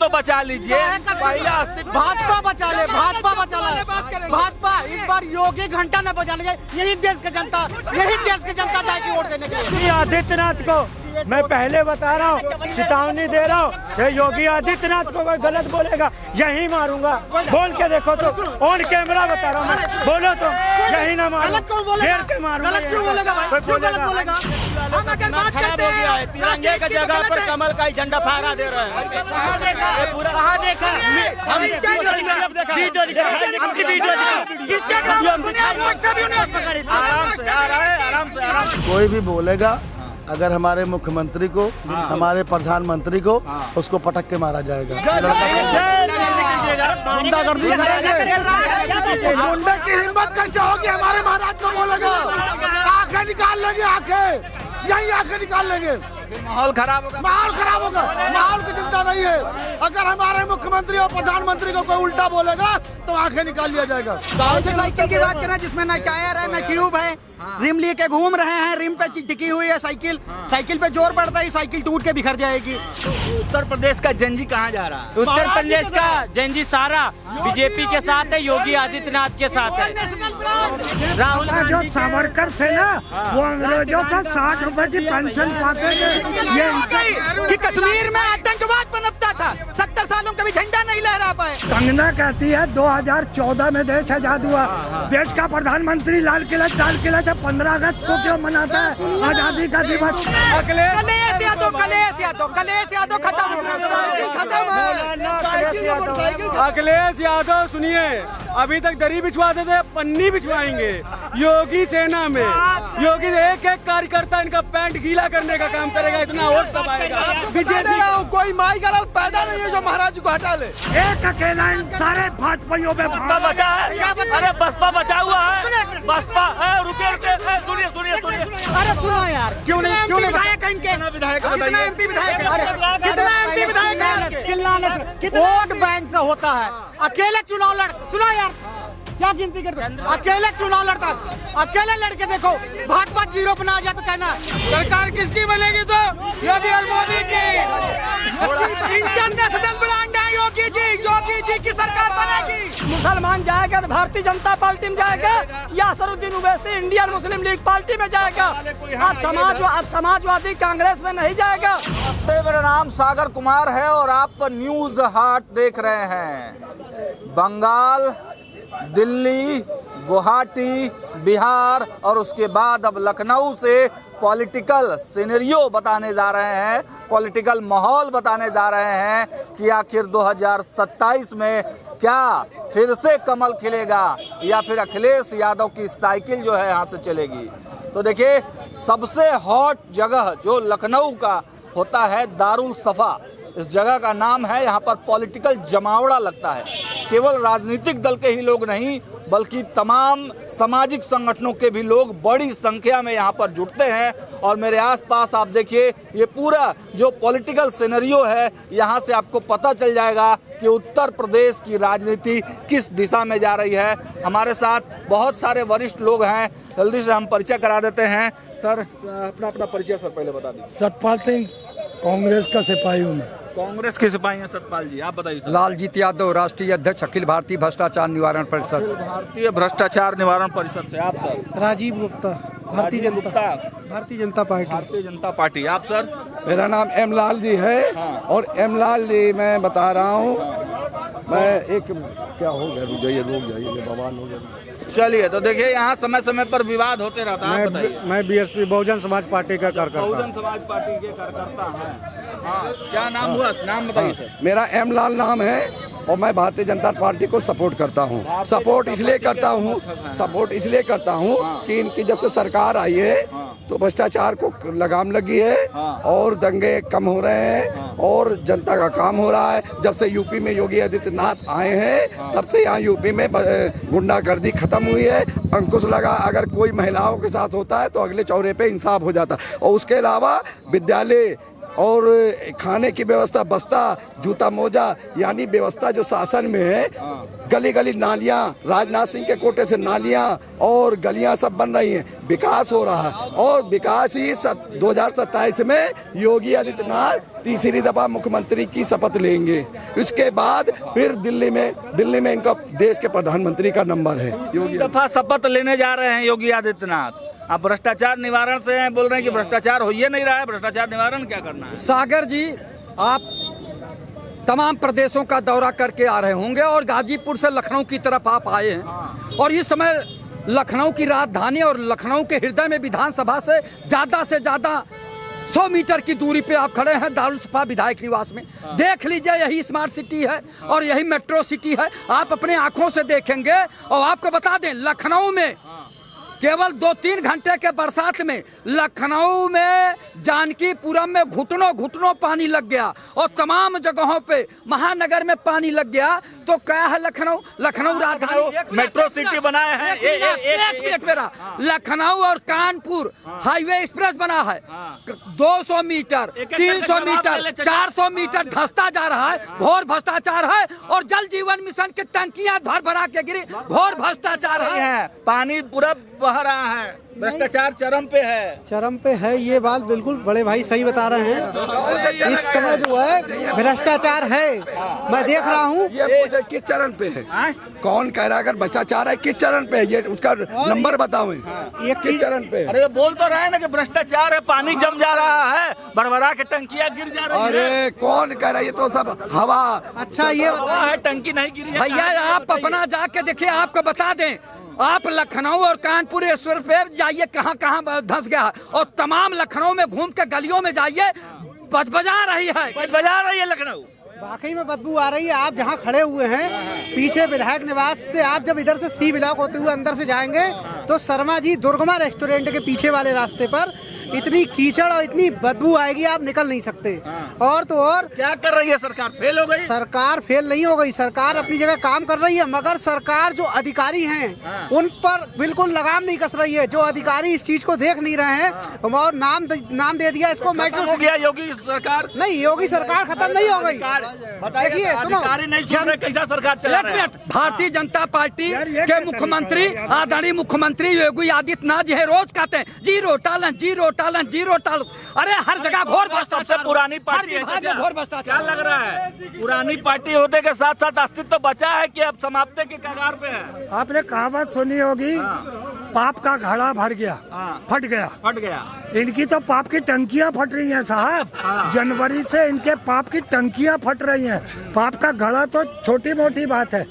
तो बचा लीजिए, पहले अस्तित्व भाजपा बचा ले, भाजपा बचा ले, भाजपा इस बार योगी घंटा न बजाने जाए। यही देश की जनता जाएगी वोट देने के लिए। आदित्यनाथ को मैं पहले बता रहा हूँ, चेतावनी दे रहा हूँ, योगी आदित्यनाथ को कोई गलत बोलेगा यही मारूंगा। बोल के देखो तो, ऑन कैमरा बता रहा हूँ मैं, बोलो तो यही ना मारो, घेर के मारूंगा। गलत क्यों बोलेगा भाई, क्यों गलत बोलेगा? हम अगर बात करते हैं तिरंगे की जगह पर कमल का झंडा फहरा दे रहे हैं। कहाँ देखा? हम वीडियो दिखा, आराम से। कोई भी बोलेगा अगर हमारे मुख्यमंत्री को, हमारे प्रधानमंत्री को, उसको पटक के मारा जाएगा। गुंडागर्दी करेंगे, गुंडे की हिम्मत कैसे होगी? हमारे महाराज को बोलेगा, आंखें निकाल लेंगे, आंखें यही आंखें निकाल लेंगे। माहौल खराब होगा, माहौल की चिंता नहीं है। अगर हमारे मुख्यमंत्री और प्रधानमंत्री को कोई उल्टा बोलेगा तो आंखें निकाल लिया जाएगा। साइकिल की बात करें जिसमें न टायर है न ट्यूब है, रिम लेके घूम रहे हैं, रिम पे टिकी हुई है साइकिल, साइकिल पे जोर पड़ता है, साइकिल टूट के बिखर जाएगी। उत्तर प्रदेश का जंजी कहाँ जा रहा है? उत्तर प्रदेश का जंजी सारा बीजेपी के साथ है, योगी आदित्यनाथ के साथ है। राहुल जो सावरकर थे ना, वो अंग्रेजों से 60 रुपए की पेंशन पाते थे। ये कि कश्मीर में आतंकवाद पनपता था, 70 सालों कभी झंडा नहीं लहरा पाए। कंगना कहती है 2014 में देश आजाद हुआ, देश का प्रधानमंत्री लाल किला जब 15 अगस्त को क्यों मनाता है आजादी का दिवस? कलेश यादव खत्म हो गया। अखिलेश यादव सुनिए, अभी तक दरी बिछवाते थे, पन्नी बिछवाएंगे योगी सेना में। योगी एक एक कार्यकर्ता इनका पैंट गीला करने का काम करेगा, इतना वोट दबाएगा। बीजेपी कोई माई का पैदा नहीं है जो महाराज को हटा ले। एक अकेला इन सारे भाजपाइयों में बचा है, अरे बसपा बचा हुआ है, बसपा। रुके सुनिए। अरे सुनो यार, क्यों नहीं विधायक इनके, कितना एमपी विधायक है, चिल्लाने से वोट बैंक से होता है। अकेले चुनाव सुनो यार, क्या गिनती करते, अकेले चुनाव लड़ता, अकेले लड़के देखो, भाजपा 0 पे आ जाए तो कहना सरकार किसकी बनेगी? तो योगी और मोदी की। इंटरनेशनल ब्रांड है योगी जी की सरकार बनेगी। मुसलमान जाएगा तो भारतीय जनता पार्टी में जाएगा, या Asaruddin Owaisi Indian Muslim league party में जाएगा। अब समाजवादी कांग्रेस में नहीं जाएगा। नमस्ते, मेरा नाम सागर कुमार है और आप न्यूज हाट देख रहे हैं। बंगाल, दिल्ली, गुवाहाटी, बिहार और उसके बाद अब लखनऊ से पॉलिटिकल सिनेरियो बताने जा रहे हैं, पॉलिटिकल माहौल बताने जा रहे हैं कि आखिर 2027 में क्या फिर से कमल खिलेगा या फिर अखिलेश यादव की साइकिल जो है यहाँ से चलेगी। तो देखिए, सबसे हॉट जगह जो लखनऊ का होता है दारुल सफा, इस जगह का नाम है। यहाँ पर पॉलिटिकल जमावड़ा लगता है। केवल राजनीतिक दल के ही लोग नहीं बल्कि तमाम सामाजिक संगठनों के भी लोग बड़ी संख्या में यहाँ पर जुटते हैं। और मेरे आसपास आप देखिए, ये पूरा जो पॉलिटिकल सिनेरियो है, यहाँ से आपको पता चल जाएगा कि उत्तर प्रदेश की राजनीति किस दिशा में जा रही है। हमारे साथ बहुत सारे वरिष्ठ लोग हैं, जल्दी से हम परिचय करा देते हैं। सर, अपना परिचय सर पहले बता दीजिए। सतपाल सिंह, कांग्रेस का सिपाही हूँ मैं। कांग्रेस के सिपाही हैं सतपाल जी, आप बताइए। लालजीत यादव, राष्ट्रीय अध्यक्ष अखिल भारतीय भ्रष्टाचार निवारण परिषद। भारतीय भ्रष्टाचार निवारण परिषद से। आप सर? राजीव गुप्ता, भारतीय जनता पार्टी। आप सर? मेरा नाम एम लाल जी है। और एम लाल जी, मैं बता रहा हूँ, मैं एक क्या हो गया, रुक जाइए बवाल हो गया। चलिए, तो देखिए, यहाँ समय समय पर विवाद होते रहता है। मैं बीएसपी बहुजन समाज पार्टी का कार्यकर्ता। बहुजन समाज पार्टी के कार्यकर्ता हैं। हाँ, क्या नाम हुआ? नाम बताइए सर। मेरा एम लाल नाम है और मैं भारतीय जनता पार्टी को सपोर्ट करता हूँ। सपोर्ट इसलिए करता हूँ कि इनकी जब से सरकार आई है तो भ्रष्टाचार को लगाम लगी है और दंगे कम हो रहे हैं और जनता का काम हो रहा है। जब से यूपी में योगी आदित्यनाथ आए हैं तब से यहाँ यूपी में गुंडागर्दी खत्म हुई है। अंकुश लगा, अगर कोई महिलाओं के साथ होता है तो अगले चौरे पे इंसाफ हो जाता है। और उसके अलावा विद्यालय और खाने की व्यवस्था, बस्ता, जूता मोजा, यानी व्यवस्था जो शासन में है, गली गली नालियां, राजनाथ सिंह के कोटे से नालियां और गलियां सब बन रही हैं, विकास हो रहा है। और विकास ही 2027 में योगी आदित्यनाथ तीसरी दफा मुख्यमंत्री की शपथ लेंगे। उसके बाद फिर दिल्ली में इनका देश के प्रधानमंत्री का नंबर है। योगी दफा शपथ लेने जा रहे हैं योगी आदित्यनाथ। आप भ्रष्टाचार निवारण से हैं, बोल रहे हैं कि भ्रष्टाचार हो ही नहीं रहा है, भ्रष्टाचार निवारण क्या करना है? सागर जी, आप तमाम प्रदेशों का दौरा करके आ रहे होंगे और गाजीपुर से लखनऊ की तरफ आप आए हैं और इस समय लखनऊ की राजधानी और लखनऊ के हृदय में विधानसभा से ज़्यादा 100 मीटर की दूरी पे आप खड़े हैं दारुसफा विधायक निवास में। देख लीजिए, यही स्मार्ट सिटी है और यही मेट्रो सिटी है। आप अपने आंखों से देखेंगे और आपको बता दें, लखनऊ में केवल 2-3 घंटे के बरसात में लखनऊ में जानकीपुरम में घुटनों पानी लग गया और तमाम जगहों पे महानगर में पानी लग गया। तो क्या है लखनऊ राजधानी मेट्रो सिटी बनाया है। एक मिनट मेरा, लखनऊ और कानपुर हाईवे एक्सप्रेस बना है। 200 मीटर, 300 मीटर, 400 मीटर धंसता जा रहा है। घोर भ्रष्टाचार है और जल जीवन मिशन की टंकियां भर के गिरी। घोर भ्रष्टाचार है, पानी पूरा बह रहा है, भ्रष्टाचार चरम पे है। ये बात बिल्कुल बड़े भाई सही बता रहे हैं। इस समय जो है भ्रष्टाचार है, मैं देख रहा हूँ। ये किस चरण पे है? कौन कह रहा है अगर भ्रष्टाचार है किस चरण पे है? ये उसका नंबर बताओ, ये किस चरण पे है? अरे बोल तो रहा है ना कि भ्रष्टाचार है, पानी जम जा रहा है, भरभरा के टंकियां गिर जा रही है। अरे कौन कह रहा है? ये तो सब हवा। अच्छा, ये है टंकी नहीं गिरी है। भैया आप अपना जाके देखिए, आपको बता दें, आप लखनऊ और कानपुर पे जाइए, कहाँ धंस गया है और तमाम लखनऊ में घूम के गलियों में जाइए, बजा रही है लखनऊ। वाकई में बदबू आ रही है। आप जहाँ खड़े हुए हैं पीछे विधायक निवास से, आप जब इधर से सी ब्लॉक होते हुए अंदर से जाएंगे तो शर्मा जी दुर्गमा रेस्टोरेंट के पीछे वाले रास्ते पर इतनी कीचड़ और इतनी बदबू आएगी, आप निकल नहीं सकते। और तो और क्या कर रही है सरकार? फेल हो गई? सरकार फेल नहीं हो गई, सरकार अपनी जगह काम कर रही है, मगर सरकार जो अधिकारी हैं उन पर बिल्कुल लगाम नहीं कस रही है। जो अधिकारी इस चीज को देख नहीं रहे हैं और नाम दे दिया इसको मेट्रो हो गया योगी सरकार। नहीं, योगी सरकार खत्म नहीं हो गई। देखिए सुनो, कैसा सरकार चला रहा है? भारतीय जनता पार्टी के मुख्यमंत्री आदरणीय मुख्यमंत्री योगी आदित्यनाथ जी रोज कहते हैं जीरो टॉलरेंस। अरे हर जगह घोर भ्रष्टाचार। सबसे पुरानी पार्टी है, घोर भ्रष्टाचार। क्या लग रहा है? पुरानी पार्टी होने के साथ साथ अस्तित्व तो बचा है कि अब समाप्ति के कगार पे है? आपने कहावत सुनी होगी, पाप का घड़ा भर गया, फट गया। इनकी तो पाप की टंकियां फट रही हैं साहब। जनवरी से इनके पाप की टंकियां फट रही हैं। पाप का घड़ा तो छोटी मोटी बात है,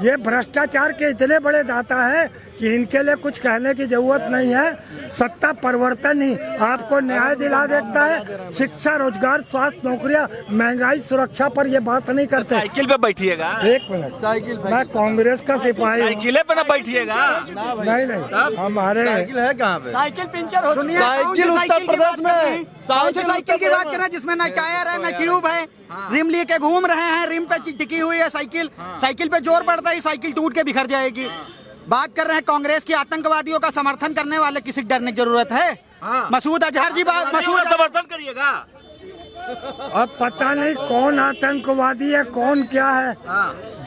ये भ्रष्टाचार के इतने बड़े दाता है कि इनके लिए कुछ कहने की जरूरत नहीं है। सत्ता परिवर्तन ही आपको न्याय दिला देता है। शिक्षा, रोजगार, स्वास्थ्य, नौकरियां, महंगाई, सुरक्षा पर ये बात नहीं करते। साइकिल पे बैठिएगा? एक मिनट, मैं कांग्रेस का सिपाही हूँ। साइकिल पे ना बैठिएगा? नहीं, हमारे साइकिल है कहाँ पे? साइकिल पंचर हो चुकी है। साइकिल उत्तर प्रदेश में कौन सी साइकिल की बात कर रहे हैं जिसमें न टायर है न ट्यूब है? रिम लेके घूम रहे हैं, रिम पे टिकी हुई है साइकिल। साइकिल पे जोर पड़ता है, साइकिल टूट के बिखर जाएगी। बात कर रहे हैं कांग्रेस की आतंकवादियों का समर्थन करने वाले, किसी डरने की जरूरत है? मसूद अजहर जी, मसूद समर्थन करिएगा। अब पता नहीं कौन आतंकवादी है कौन क्या है।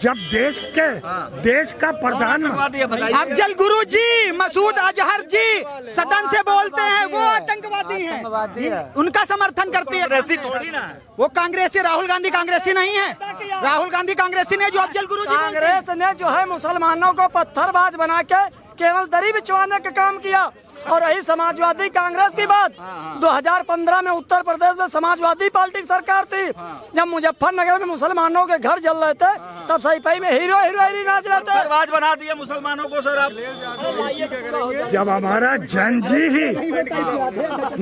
जब देश का प्रधानमंत्री अफजल गुरु जी, मसूद अजहर जी सदन से बोलते हैं वो आतंकवादी हैं, उनका समर्थन करते हैं। वो कांग्रेसी, राहुल गांधी कांग्रेसी नहीं है। राहुल गांधी कांग्रेसी ने जो अफजल गुरु जी, कांग्रेस ने जो है मुसलमानों को पत्थरबाज बना के केवल दरी बिछवाने का काम किया। और रही समाजवादी कांग्रेस की बात, 2015 में उत्तर प्रदेश में समाजवादी पार्टी की सरकार थी। जब मुजफ्फरनगर में मुसलमानों के घर जल रहे थे तब सही में हीरो नाच रहे थे। आवाज बना दिए मुसलमानों को सर आप। जब हमारा जन जी ही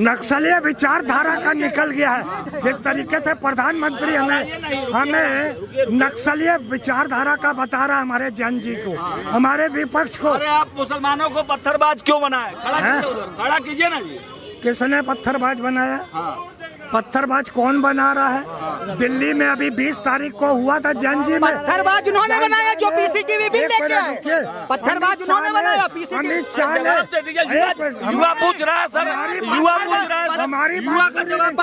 नक्सलीय विचारधारा का निकल गया है, जिस तरीके से प्रधानमंत्री हमें नक्सलीय विचारधारा का बता रहा है हमारे जन जी को, हमारे विपक्ष को। अरे आप मुसलमानों को पत्थरबाज क्यों बनाए? खड़ा कीजिए ना जी। किसने पत्थरबाज बनाया? पत्थरबाज कौन बना रहा है? दिल्ली में अभी 20 तारीख को हुआ था जनजी में। पत्थरबाज उन्होंने बनाया जो पीसीटीवी बिल लेके आए। पत्थरबाज उन्होंने बनाया अमित शाह ने। युवा पूछ रहा है सर, युवा पूछ रहा है, हमारी युवा का जवाब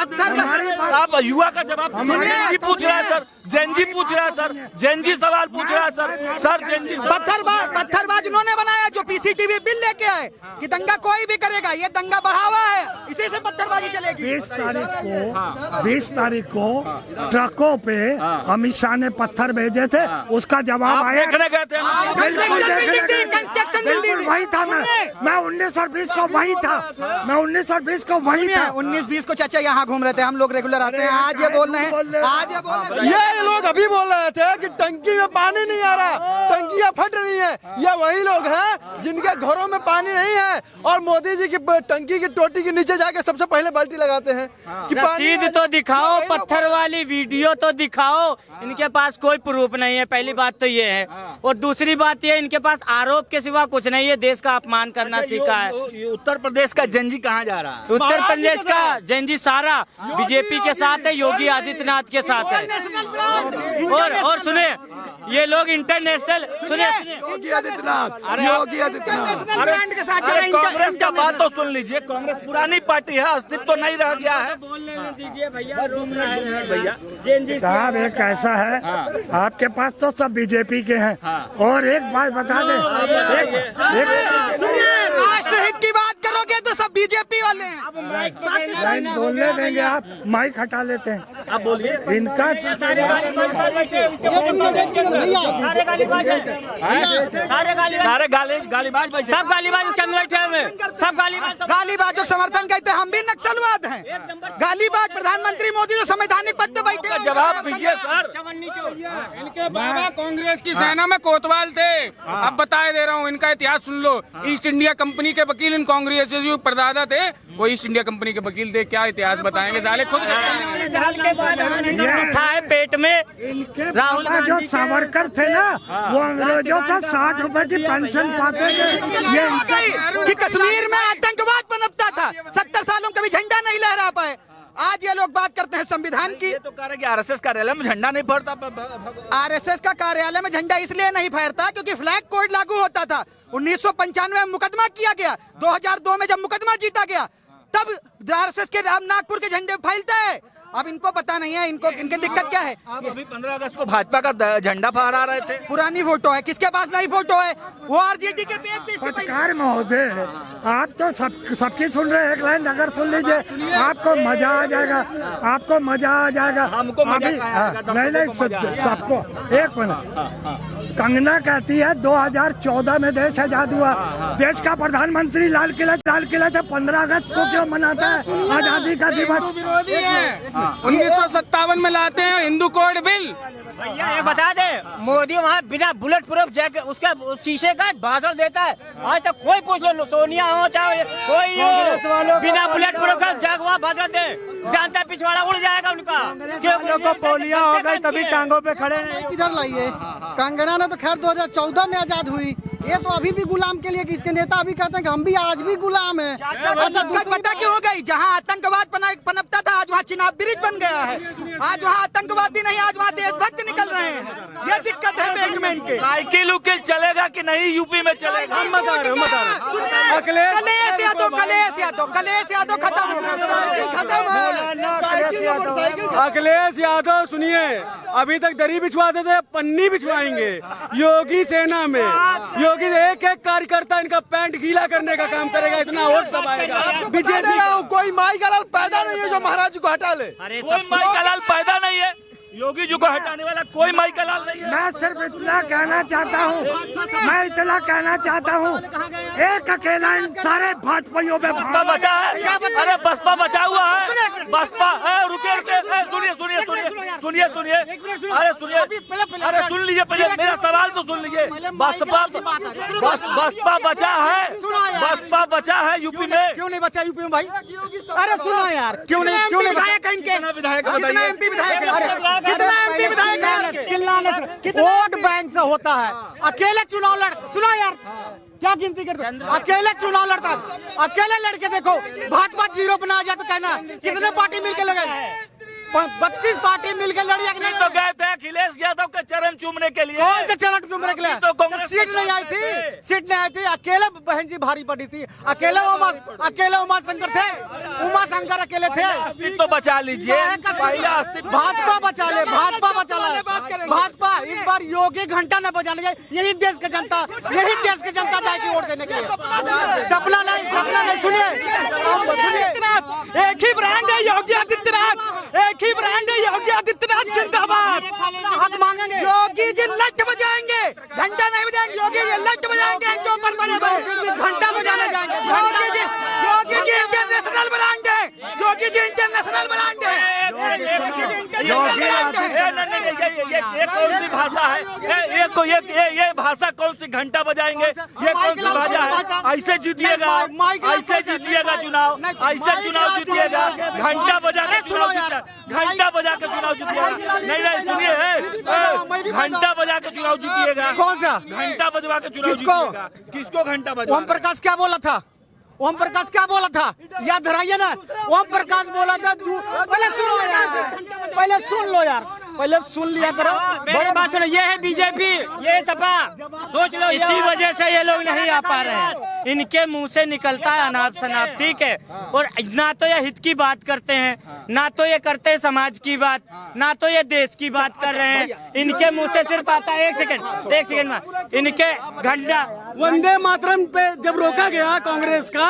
आप युवा का जवाब जेनजी पूछ रहा है सर, जेनजी पूछ रहा है सर, जेनजी सवाल पूछ रहा है सर जेनजी। पत्थरबाज उन्होंने बनाया जो पीसीटीवी बिल लेके आए कि दंगा कोई भी करेगा, ये दंगा बढ़ावा है, इसी से पत्थरबाजी चलेगी। 20 तारीख को ट्रकों पे अमित शाह ने पत्थर भेजे थे, उसका जवाब आया। देखने गए थे, बिल्कुल वही था। मैं 1920 को वही था, मैं 1920 को वही था। 19-20 को चाचा यहाँ घूम रहे थे, हम लोग रेगुलर आते हैं। आज ये बोल रहे हैं, ये लोग अभी बोल रहे थे कि टंकी में पानी नहीं आ रहा, टंकियां फट रही है। ये वही लोग हैं जिनके घरों में पानी नहीं है और मोदी जी की टंकी की टोटी के नीचे जाके सबसे पहले बाल्टी लगाते हैं कि पानी रसीद तो दिखाओ, पत्थर वाली वीडियो तो दिखाओ। इनके पास कोई प्रूफ नहीं है, पहली बात तो ये है। और दूसरी बात ये, इनके पास आरोप के सिवा कुछ नहीं है, देश का अपमान करना सीखा है। उत्तर प्रदेश का जेनजी कहाँ जा रहा है? उत्तर प्रदेश का जेनजी सारा बीजेपी के साथ है, योगी आदित्यनाथ के साथ है। और सुने, ये लोग इंटरनेशनल, सुने योगी आदित्यनाथ अरे कांग्रेस का बात तो सुन लीजिए, कांग्रेस पुरानी पार्टी है, अस्तित्व तो नहीं रह गया है। बोलने दीजिए भैया। जेनजी साहब एक ऐसा है, आपके पास तो सब बीजेपी के हैं। और एक बात बता दे, राष्ट्रहित की बात करोगे तो सब बीजेपी वाले हैं। लाइन बोलने देंगे आप, माइक हटा लेते हैं। आप बोलिए। इनका सारे गालीबाज, सब गालीबाज इसके अंदर बैठे हुए, सब गालीबाज जो समर्थन कहते हैं, हम भी नक्सलवाद हैं। गालीबाज प्रधानमंत्री मोदी जो संवैधानिक पद पे बैठे हैं, जवाब दीजिए सर। इनके बाबा कांग्रेस की सेना में कोतवाल थे। अब बताए दे रहा हूँ, इनका इतिहास सुन लो। ईस्ट इंडिया कंपनी के वकील इन कांग्रेस जो परदादा थे, वो ईस्ट इंडिया कंपनी के वकील थे। क्या इतिहास बताएंगे साले खुद। उठा है पेट में। राहुल जो सावरकर थे ना, वो अंग्रेजों से 60 रुपए की पेंशन पाते थे। ये कि कश्मीर में आतंकवाद पनपता था, 70 सालों कभी झंडा नहीं लहरा पाए। आज ये लोग बात करते हैं संविधान की। ये तो कह रहे कि आरएसएस कार्यालय में झंडा नहीं फहरता। आरएसएस का कार्यालय में झंडा इसलिए नहीं फहरता क्योंकि फ्लैग कोड लागू होता था। 1995 में मुकदमा किया गया, 2002 में जब मुकदमा जीता गया, तब आरएसएस के नागपुर के झंडे फैलते हैं। अब इनको पता नहीं है, इनकी दिक्कत क्या है। आप अभी 15 अगस्त को भाजपा का झंडा फहरा रहे थे। पुरानी फोटो है, किसके पास नई फोटो है? वो आरजेडी के पेज पे। पत्रकार महोदय, आप तो सबकी सुन रहे हैं, एक लाइन अगर सुन लीजिए आपको मजा आ जाएगा, आपको मजा आ जाएगा। हमको मजा नहीं सबको। एक मिनट, कंगना कहती है 2014 में देश आजाद हुआ। देश का प्रधानमंत्री लाल किला से 15 अगस्त को क्यों मनाता है आजादी का दिवस? विरोधी है। 1957 में लाते हैं हिंदू कोड बिल। भैया ये बता दे, मोदी वहाँ बिना बुलेट प्रूफ जैकेट उसका शीशे का भाषण देता है। आज तक कोई पूछ लो, सोनिया हो चाहे कोई हो, बिना बुलेट प्रूफ का जग वहाँ भाषण दे, जानता पिछवाड़ा उड़ जाएगा उनका। को पोलिया हो गई तभी टांगों पे खड़े नहीं। इधर लाइए, कंगना ने तो खैर 2014 में आजाद हुई, ये तो अभी भी गुलाम के लिए, इसके नेता अभी कहते हैं कि हम भी आज भी गुलाम है। अच्छा पता क्यों हो गई? जहाँ आतंकवाद पनपता था, आज वहाँ चिनाब ब्रिज बन गया है। आज वहाँ आतंकवादी नहीं, आज वहाँ देशभक्त निकल रहे हैं। ये दिक्कत है बैकमैन के। साइकिल उकिल चलेगा कि नहीं यूपी में चलेगा? कलेश यादव खत्म हो गया, साइकिल खत्म है। अखिलेश यादव सुनिए, अभी तक दरी बिछवाते थे, पन्नी बिछवाएंगे योगी सेना में। योगी एक कार्यकर्ता इनका पैंट गीला करने का काम करेगा, इतना वोट दबाएगा। बीजेपी कोई माई का लाल पैदा नहीं है जो महाराज को हटा ले। कोई माई का लाल पैदा नहीं है, योगी जी को हटाने वाला कोई माई का लाल नहीं है। मैं सिर्फ इतना कहना चाहता हूँ, एक अकेला इन सारे भाजपाइयों में बसपा बचा है। अरे बसपा बचा हुआ है, बसपा है। रुके सुनिए, अरे सुन लीजिए पहले मेरा सवाल तो सुन लीजिए। बसपा बचा है यूपी में। क्यों नहीं बचा यूपी में भाई? अरे सुनो यार, क्यों नहीं विधायक है इनके? कितना एमपी विधायक है? चिल्लाने से वोट बैंक से होता है। अकेले चुनाव सुनो यार, क्या गिनती करते? अकेले चुनाव लड़ता, अकेले लड़के देखो, भाजपा 0 बना जाता, कहना कितने पार्टी मिलकर लगाए। 32 पार्टी मिलकर लड़ी है कि नहीं? तो गए थे अखिलेश यादव के चरण चूमने के लिए। कौन से चरण चूमने के लिए? तो कांग्रेस सीट नहीं आई थी, सीट नहीं आई थी। अकेले बहन जी भारी पड़ी थी। अकेले उमा शंकर थे, उमा शंकर अकेले थे। अस्तित्व बचा लीजिए, पहला अस्तित्व। भाजपा बचा ले, भाजपा बचा ले, भाजपा इस बार योगी घंटा न बजाने जाए। यही देश की जनता जाएगी वोट देने के लिए। सपना नहीं, सुनिए एक ही ब्रांड है योगी आदित्यनाथ, एक ही ब्रांड है योगी आदित्यनाथ जिंदाबाद। हक मांगेंगे। योगी जी लट बजाएंगे, घंटा नहीं बजाएंगे। योगी जी लट बजाएंगे, जो ऊपर बने घंटा बजाने जाएंगे। योगी जी इंटरनेशनल बनाएंगे, योगी जी इंटरनेशनल बनाएंगे। ये कौन सी भाषा है? ये भाषा कौन सी? घंटा बजाएंगे, ये कौन सी भाषा है? ऐसे जीतिएगा, ऐसे जीतिएगा चुनाव, ऐसे चुनाव जीतिएगा। घंटा बजा के चुनाव जीतिएगा, घंटा बजा के चुनाव जीतिएगा। नहीं सुनिए, घंटा बजा के चुनाव जीतिएगा। कौन सा घंटा बजवा के चुनाव जीतिएगा? किसको घंटा बजा? ओम प्रकाश क्या बोला था? ओम प्रकाश क्या बोला था? याद धराइए ना। ओम प्रकाश बोला था पहले सुन लो यार, पहले सुन लिया करो। बड़ी बात सुनो, ये है बीजेपी, ये सपा, सोच लो। इसी वजह से ये लोग नहीं आ पा रहे हैं। इनके मुंह से निकलता है अनाप शनाप, ठीक है। और ना तो ये हित की बात करते हैं, ना तो ये करते हैं समाज की बात, ना तो ये देश की बात कर रहे हैं। इनके मुंह से सिर्फ आता है एक सेकंड में इनके घंटा। वंदे मातरम पे जब रोका गया कांग्रेस का,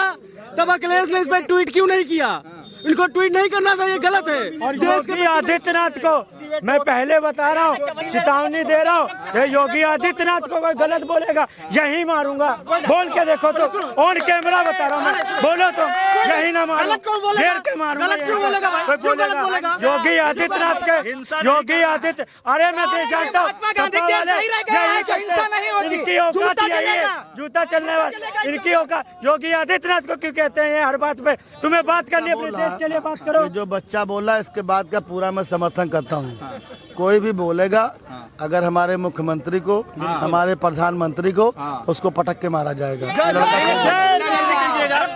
तब अखिलेश ने इस पर ट्वीट क्यों नहीं किया? इनको ट्वीट नहीं करना था, ये गलत है। और योगी आदित्यनाथ को मैं पहले बता रहा हूँ, चेतावनी दे रहा हूँ, ये योगी आदित्यनाथ को कोई गलत बोलेगा यही मारूंगा। बोल के देखो तो, ऑन कैमरा बता रहा हूँ मैं, बोलो तो यही ना मारो, घेर के मारूंगा। गलत क्यों बोलेगा भाई? कोई बोलेगा योगी आदित्यनाथ के, योगी आदित्य, अरे मैं देश जानता हूँ जूता चलने वाले इनकी होगा। योगी आदित्यनाथ को क्यों कहते हैं हर बात पे? तुम्हें बात करनी है, अपने देश के लिए बात करो। जो बच्चा बोला इसके बाद का पूरा मैं समर्थन करता हूँ। कोई भी बोलेगा, अगर हमारे मुख्यमंत्री को, हमारे प्रधानमंत्री को, उसको पटक के मारा जाएगा।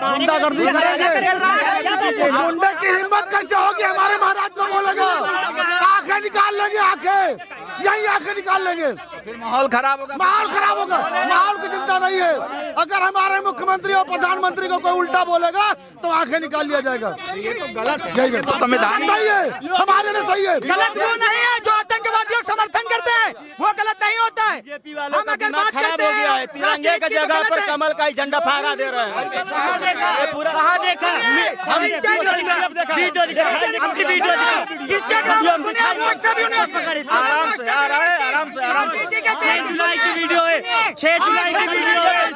गुंडागर्दी करेंगे। गुंडे की हिम्मत कैसे होगी? हमारे महाराज को बोलेगा, आंखें निकाल लेंगे, आंखें यही आंखें निकाल लेंगे। फिर माहौल खराब होगा। माहौल खराब होगा, माहौल की चिंता नहीं है। अगर हमारे मुख्यमंत्री और प्रधानमंत्री को कोई उल्टा बोलेगा तो आंखें निकाल लिया जाएगा। ये तो गलत है, ये तो संवैधानिक सही है, हमारे लिए सही है। गलत वो नहीं है जो आतंकवादियों का समर्थन करते हैं, वो गलत नहीं होता है। हम अगर बात करते हैं तिरंगे की जगह पर कमल का झंडा फहरा दे रहे हैं। कहाँ देखा? आराम से 6 जुलाई की वीडियो है, 6 जुलाई की वीडियो है,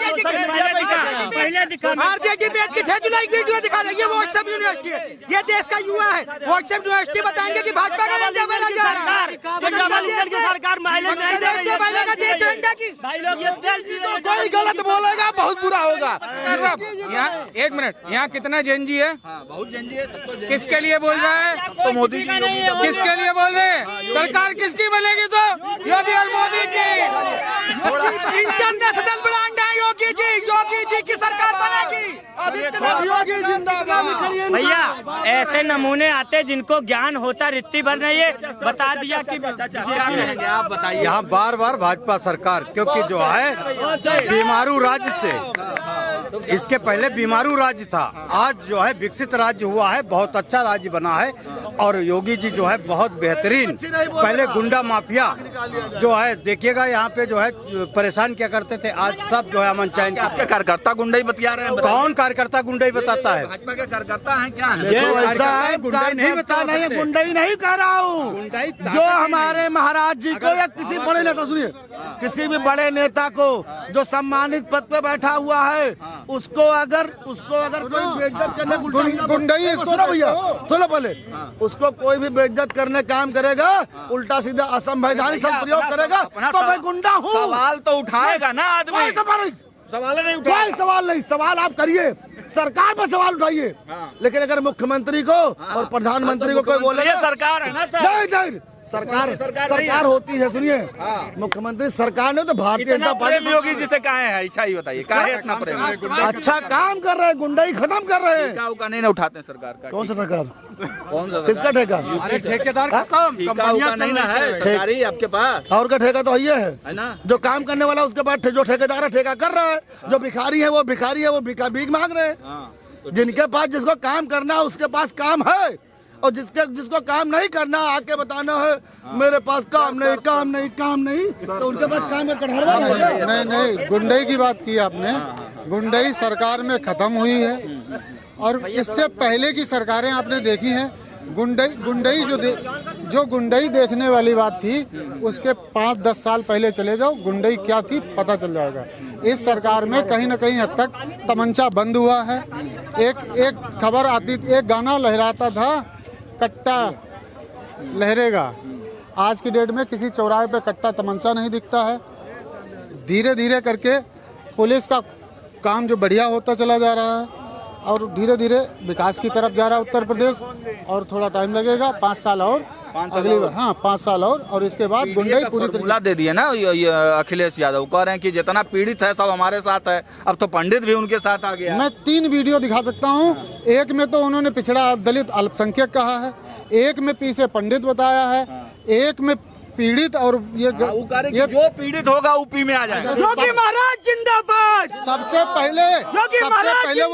पहले दिखा। आरजेडी पेज की 6 जुलाई की वीडियो दिखा रही है। व्हाट्सएप यूनिवर्सिटी है, ये देश का युवा है। व्हाट्सएप यूनिवर्सिटी बताएंगे कि भाजपा का झंडा फहरा जा रहा है। सरकार माइलेज नहीं दे रही है। कोई गलत बोलेगा बहुत बुरा होगा। यहाँ एक मिनट, यहाँ कितना जेनजी है? बहुत जेनजी है, सबको जेनजी। किसके लिए बोल रहा है? तो मोदी जी, किसके लिए बोल रहे हैं? सरकार किसकी बनेगी? तो योगी और मोदी की। इंटरनेशनल बनाएंगे योगी जी की सरकार बनेगी। आदित्यनाथ योगी जिंदाबाद। भैया ऐसे नमूने आते जिनको ज्ञान होता, रित्ती भर नहीं है। बता दिया कि आप बताइए। यहाँ बार बार भाजपा सरकार, क्योंकि जो है बीमारू राज्य से, इसके पहले बीमारू राज्य था, आज जो है विकसित राज्य हुआ है, बहुत अच्छा राज्य बना है। और योगी जी जो है बहुत बेहतरीन, पहले गुंडा माफिया जो है देखिएगा यहाँ पे जो है परेशान क्या करते थे, आज सब जो है अमन चैन। आपके कार्यकर्ता गुंडा ही बतिया रहे हैं। कौन कार्यकर्ता गुंडा ही बताता है? भाजपा के कार्यकर्ता हैं क्या? देखो ऐसा है, कार्यकर्ता नहीं, गुंडई नहीं कह रहा हूँ। जो हमारे महाराज जी को या किसी बड़े नेता, सुनिए, किसी भी बड़े नेता को जो सम्मानित पद पे बैठा हुआ है, उसको अगर कोई बेइज्जत करने, गुंडई इसको ना भैया सुनो पहले, उसको कोई भी बेइज्जत करने काम करेगा, उल्टा सीधा असंवैधानिक शब्द प्रयोग करेगा तो मैं गुंडा हूँ। सवाल तो उठाएगा ना आदमी। सवाल नहीं उठाएगा। कोई सवाल नहीं, सवाल आप करिए, सरकार पर सवाल उठाइए। लेकिन अगर मुख्यमंत्री को और प्रधानमंत्री को कोई बोले, ये सरकार है ना सर। नहीं, सरकार होती है। सुनिए, मुख्यमंत्री सरकार ने तो भारतीय जनता पार्टी योगी जी से कहा है, अच्छा ही बताइए, कहा है इतना प्रेम? अच्छा काम कर रहे हैं, गुंडाई खत्म कर रहे हैं। ठेका उका नहीं ना उठाते हैं सरकार का? कौन सा सरकार? कौन सा? किसका ठेका? अरे ठेकेदार का ठेका उका नहीं ना है सरकारी आपके पास? और का ठेका तो ये है ना, जो काम करने वाला उसके बाद जो ठेकेदार है ठेका कर रहा है, जो भिखारी है वो भीख मांग रहे हैं। जिनके पास जिसको काम करना है उसके पास काम है, और जिसको काम नहीं करना आके बताना है मेरे पास काम नहीं तो उनके पास काम का कटहरवा नहीं, गुंडई की बात की आपने। गुंडई सरकार में खत्म हुई है, और इससे पहले की सरकारें आपने देखी हैं। गुंडई जो गुंडई देखने वाली बात थी, उसके 5-10 साल पहले चले जाओ, गुंडई क्या थी पता चल जाएगा। इस सरकार में कहीं न कहीं हद तक तमंचा बंद हुआ है। एक खबर आती, एक गाना लहराता था, कट्टा लहरेगा। आज की डेट में किसी चौराहे पे कट्टा तमंचा नहीं दिखता है। धीरे धीरे करके पुलिस का काम जो बढ़िया होता चला जा रहा है, और धीरे धीरे विकास की तरफ जा रहा है उत्तर प्रदेश। और थोड़ा टाइम लगेगा, 5 साल और, 5 साल और इसके बाद गुंडई पूरी तरह दे दिए ना ये अखिलेश यादव। कह रहे हैं कि जितना पीड़ित है सब हमारे साथ है, अब तो पंडित भी उनके साथ आ गया। मैं 3 वीडियो दिखा सकता हूँ। एक में तो उन्होंने पिछड़ा दलित अल्पसंख्यक कहा है, एक में पीछे पंडित बताया है, एक में पीड़ित। और ये जो पीड़ित होगा यूपी में आ जाएगा। योगी महाराज जिंदाबाद। सबसे पहले वो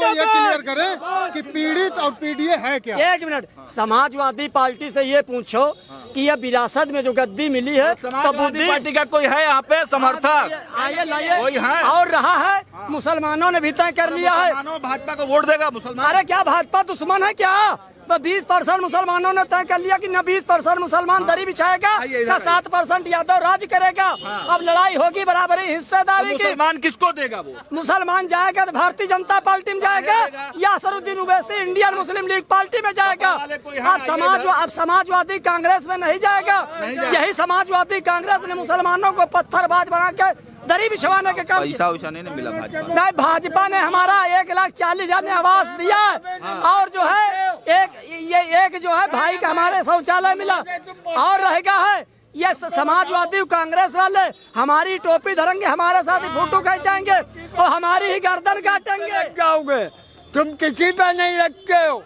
ये क्लियर करें कि पीड़ित और पीड़ित है क्या। 1 मिनट, समाजवादी पार्टी से ये पूछो कि ये विरासत में जो गद्दी मिली है, समाजवादी पार्टी का कोई है यहाँ पे समर्थक? आइए लाइए, कोई है और रहा है। मुसलमानों ने भी तय कर लिया है, भाजपा को वोट देगा मुसलमान। अरे क्या भाजपा दुश्मन है क्या? 20% मुसलमानों ने तय कर लिया कि न 20% मुसलमान दरी बिछाएगा, न 7% यादव राज करेगा। अब लड़ाई होगी बराबरी हिस्सेदारी की। मुसलमान किसको देगा? वो मुसलमान जाएगा तो भारतीय जनता पार्टी में जाएगा, या Asaruddin Owaisi Indian Muslim league party में जाएगा। अब समाजवादी कांग्रेस में नहीं जाएगा। यही समाजवादी कांग्रेस ने मुसलमानों को पत्थरबाज बना के दरी बिछवाने के काम। पैसा वैसा नहीं मिला भाजपा? नहीं, भाजपा ने हमारा 1,40,000 ने आवास दिया, और जो है एक जो है भाई का हमारे शौचालय मिला। और रहेगा है ये समाजवादी कांग्रेस वाले हमारी टोपी धरेंगे, हमारे साथ ही फोटो खींचाएंगे और हमारी ही गर्दन काटेंगे। जाओगे तुम किसी पे नहीं रखते हो,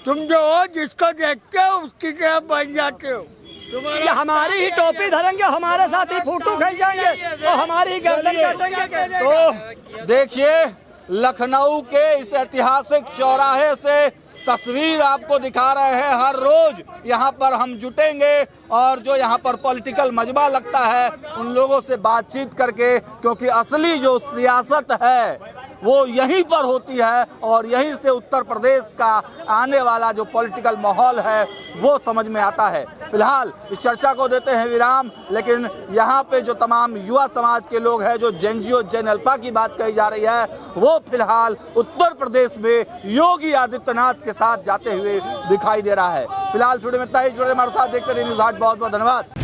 तुम जो हो जिसको देखते हो उसकी तरफ बन जाते हो। ये हमारी ही टोपी धरेंगे, हमारे साथ ही फोटो खींचाएंगे और हमारी ही गर्दन काटेंगे। तो देखिए, लखनऊ के इस ऐतिहासिक चौराहे से तस्वीर आपको दिखा रहे हैं। हर रोज यहाँ पर हम जुटेंगे और जो यहाँ पर पॉलिटिकल मजमा लगता है उन लोगों से बातचीत करके, क्योंकि असली जो सियासत है वो यहीं पर होती है, और यहीं से उत्तर प्रदेश का आने वाला जो पॉलिटिकल माहौल है वो समझ में आता है। फिलहाल इस चर्चा को देते हैं विराम, लेकिन यहाँ पे जो तमाम युवा समाज के लोग हैं, जो जेनजीओ जेन अल्फा की बात कही जा रही है, वो फिलहाल उत्तर प्रदेश में योगी आदित्यनाथ के साथ जाते हुए दिखाई दे रहा है। फिलहाल स्टूडियो में इतना ही। जुड़े हमारे साथ, देखते रहिए न्यूज़ 8। बहुत बहुत धन्यवाद।